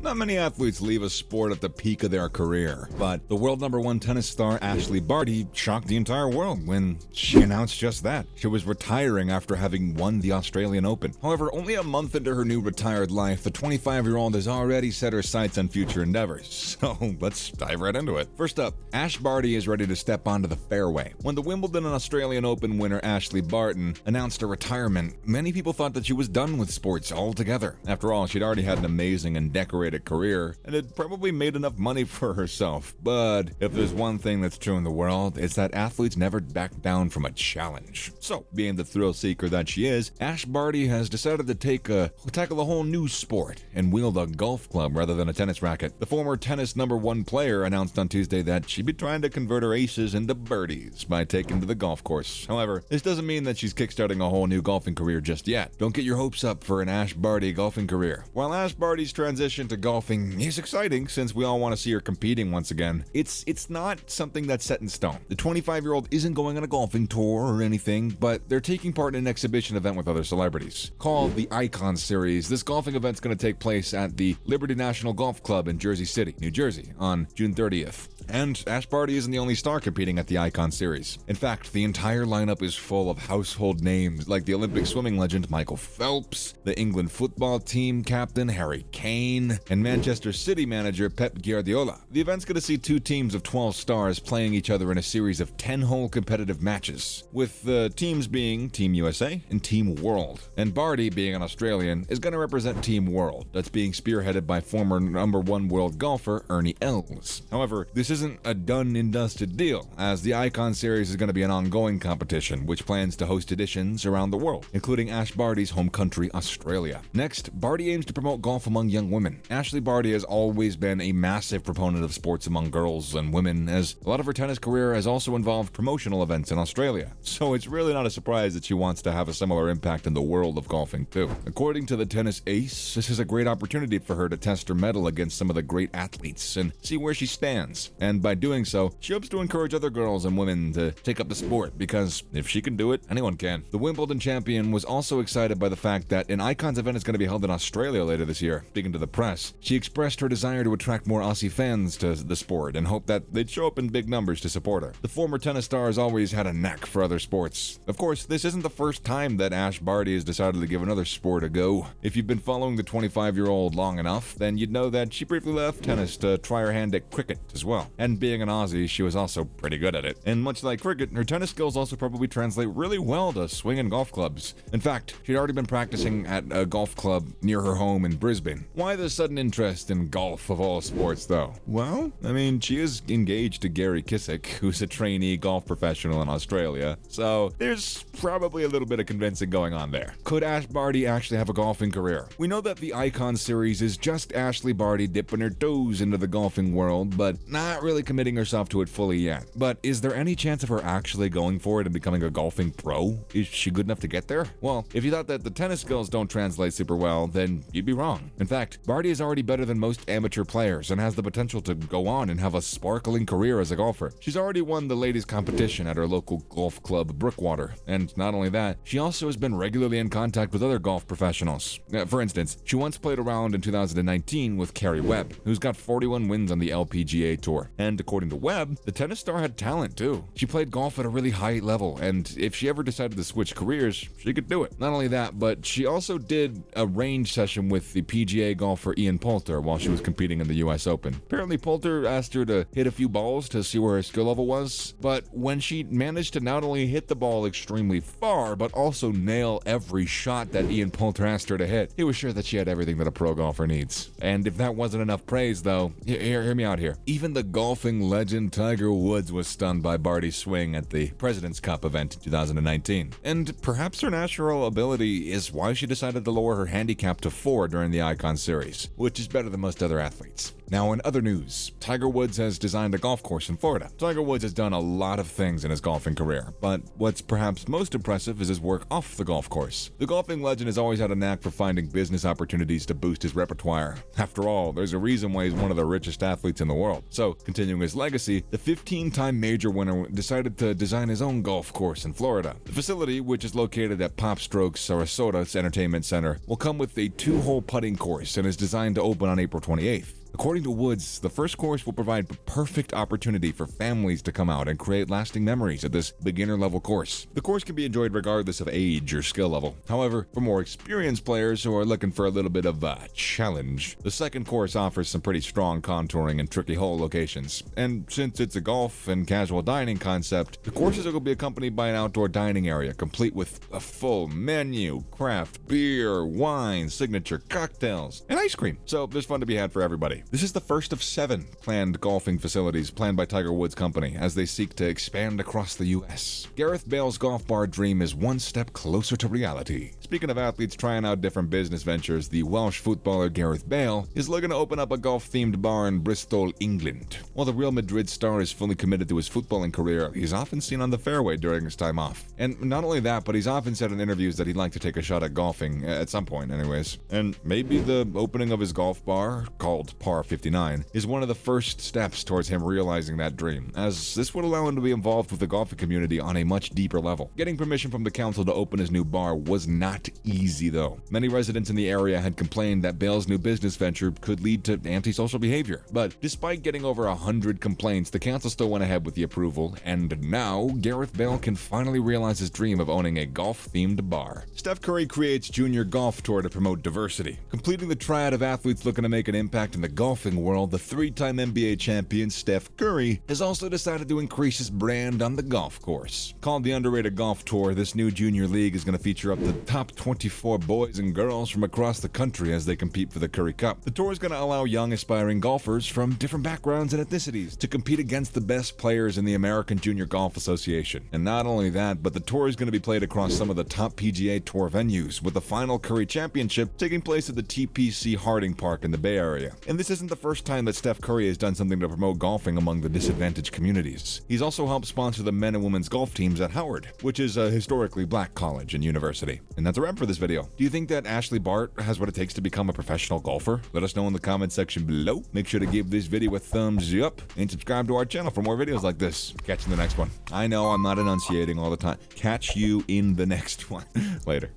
Not many athletes leave a sport at the peak of their career, but the world #1 tennis star Ash Barty shocked the entire world when she announced just that. She was retiring after having won the Australian Open. However, only a month into her new retired life, the 25-year-old has already set her sights on future endeavors. So let's dive right into it. First up, Ash Barty is ready to step onto the fairway. When the Wimbledon and Australian Open winner Ashley Barty announced her retirement, many people thought that she was done with sports altogether. After all, she'd already had an amazing and decorated career and had probably made enough money for herself. But if there's one thing that's true in the world, it's that athletes never back down from a challenge. So, being the thrill seeker that she is, Ash Barty has decided to tackle a whole new sport and wield a golf club rather than a tennis racket. The former tennis #1 player announced on Tuesday that she'd be trying to convert her aces into birdies by taking to the golf course. However, this doesn't mean that she's kickstarting a whole new golfing career just yet. Don't get your hopes up for an Ash Barty golfing career. While Ash Barty's transition to golfing is exciting since we all want to see her competing once again, it's not something that's set in stone. The 25-year-old isn't going on a golfing tour or anything, but they're taking part in an exhibition event with other celebrities. Called the Icon Series, this golfing event's going to take place at the Liberty National Golf Club in Jersey City, New Jersey, on June 30th. And Ash Barty isn't the only star competing at the Icon Series. In fact, the entire lineup is full of household names like the Olympic swimming legend Michael Phelps, the England football team captain Harry Kane, and Manchester City manager Pep Guardiola. The event's going to see two teams of 12 stars playing each other in a series of 10-hole competitive matches, with the teams being Team USA and Team World. And Barty, being an Australian, is going to represent Team World, that's being spearheaded by former #1 world golfer Ernie Els. However, this isn't a done and dusted deal, as the Icon Series is going to be an ongoing competition which plans to host editions around the world, including Ash Barty's home country, Australia. Next, Barty aims to promote golf among young women. Ashley Barty has always been a massive proponent of sports among girls and women, as a lot of her tennis career has also involved promotional events in Australia. So it's really not a surprise that she wants to have a similar impact in the world of golfing too. According to the tennis ace, this is a great opportunity for her to test her mettle against some of the great athletes and see where she stands. And by doing so, she hopes to encourage other girls and women to take up the sport, because if she can do it, anyone can. The Wimbledon champion was also excited by the fact that an Icons event is going to be held in Australia later this year. Speaking to the press, she expressed her desire to attract more Aussie fans to the sport and hoped that they'd show up in big numbers to support her. The former tennis star has always had a knack for other sports. Of course, this isn't the first time that Ash Barty has decided to give another sport a go. If you've been following the 25-year-old long enough, then you'd know that she briefly left tennis to try her hand at cricket as well. And being an Aussie, she was also pretty good at it. And much like cricket, her tennis skills also probably translate really well to swinging golf clubs. In fact, she'd already been practicing at a golf club near her home in Brisbane. Why the sudden interest in golf of all sports, though? Well, she is engaged to Gary Kissick, who's a trainee golf professional in Australia, so there's probably a little bit of convincing going on there. Could Ash Barty actually have a golfing career? We know that the Icon Series is just Ashley Barty dipping her toes into the golfing world, but not really committing herself to it fully yet. But is there any chance of her actually going for it and becoming a golfing pro? Is she good enough to get there? Well, if you thought that the tennis skills don't translate super well, then you'd be wrong. In fact, Barty is already better than most amateur players and has the potential to go on and have a sparkling career as a golfer. She's already won the ladies' competition at her local golf club, Brookwater. And not only that, she also has been regularly in contact with other golf professionals. For instance, she once played around in 2019 with Carrie Webb, who's got 41 wins on the LPGA Tour. And according to Webb, the tennis star had talent too. She played golf at a really high level, and if she ever decided to switch careers, she could do it. Not only that, but she also did a range session with the PGA golfer Ian Poulter while she was competing in the US Open. Apparently Poulter asked her to hit a few balls to see where her skill level was, but when she managed to not only hit the ball extremely far, but also nail every shot that Ian Poulter asked her to hit, he was sure that she had everything that a pro golfer needs. And if that wasn't enough praise though, hear me out here. Even the golfing legend Tiger Woods was stunned by Barty's swing at the President's Cup event in 2019. And perhaps her natural ability is why she decided to lower her handicap to 4 during the Icon Series, which is better than most other athletes. Now, in other news, Tiger Woods has designed a golf course in Florida. Tiger Woods has done a lot of things in his golfing career, but what's perhaps most impressive is his work off the golf course. The golfing legend has always had a knack for finding business opportunities to boost his repertoire. After all, there's a reason why he's one of the richest athletes in the world. So, continuing his legacy, the 15-time major winner decided to design his own golf course in Florida. The facility, which is located at Pop Strokes Sarasota's Entertainment Center, will come with a 2-hole putting course and is designed to open on April 28th. According to Woods, the first course will provide the perfect opportunity for families to come out and create lasting memories at this beginner-level course. The course can be enjoyed regardless of age or skill level. However, for more experienced players who are looking for a little bit of a challenge, the second course offers some pretty strong contouring and tricky hole locations. And since it's a golf and casual dining concept, the courses will be accompanied by an outdoor dining area complete with a full menu, craft, beer, wine, signature cocktails, and ice cream. So there's fun to be had for everybody. This is the first of 7 planned golfing facilities planned by Tiger Woods' company as they seek to expand across the U.S. Gareth Bale's golf bar dream is one step closer to reality. Speaking of athletes trying out different business ventures, the Welsh footballer Gareth Bale is looking to open up a golf-themed bar in Bristol, England. While the Real Madrid star is fully committed to his footballing career, he's often seen on the fairway during his time off. And not only that, but he's often said in interviews that he'd like to take a shot at golfing, at some point anyways. And maybe the opening of his golf bar, called Par 59, is one of the first steps towards him realizing that dream, as this would allow him to be involved with the golfing community on a much deeper level. Getting permission from the council to open his new bar was not easy though. Many residents in the area had complained that Bale's new business venture could lead to antisocial behavior. But despite getting over 100 complaints, the council still went ahead with the approval, and now Gareth Bale can finally realize his dream of owning a golf-themed bar. Steph Curry creates Junior Golf Tour to promote diversity. Completing the triad of athletes looking to make an impact in the golfing world, the 3-time NBA champion Steph Curry has also decided to increase his brand on the golf course. Called the Underrated Golf Tour, this new junior league is going to feature up to the top 24 boys and girls from across the country as they compete for the Curry Cup. The tour is going to allow young aspiring golfers from different backgrounds and ethnicities to compete against the best players in the American Junior Golf Association. And not only that, but the tour is going to be played across some of the top PGA Tour venues, with the final Curry Championship taking place at the TPC Harding Park in the Bay Area. And this isn't the first time that Steph Curry has done something to promote golfing among the disadvantaged communities. He's also helped sponsor the men and women's golf teams at Howard, which is a historically black college and university. And that's a wrap for this video. Do you think that Ashley Bart has what it takes to become a professional golfer? Let us know in the comment section below. Make sure to give this video a thumbs up and subscribe to our channel for more videos like this. Catch you in the next one. I know I'm not enunciating all the time. Catch you in the next one. Later.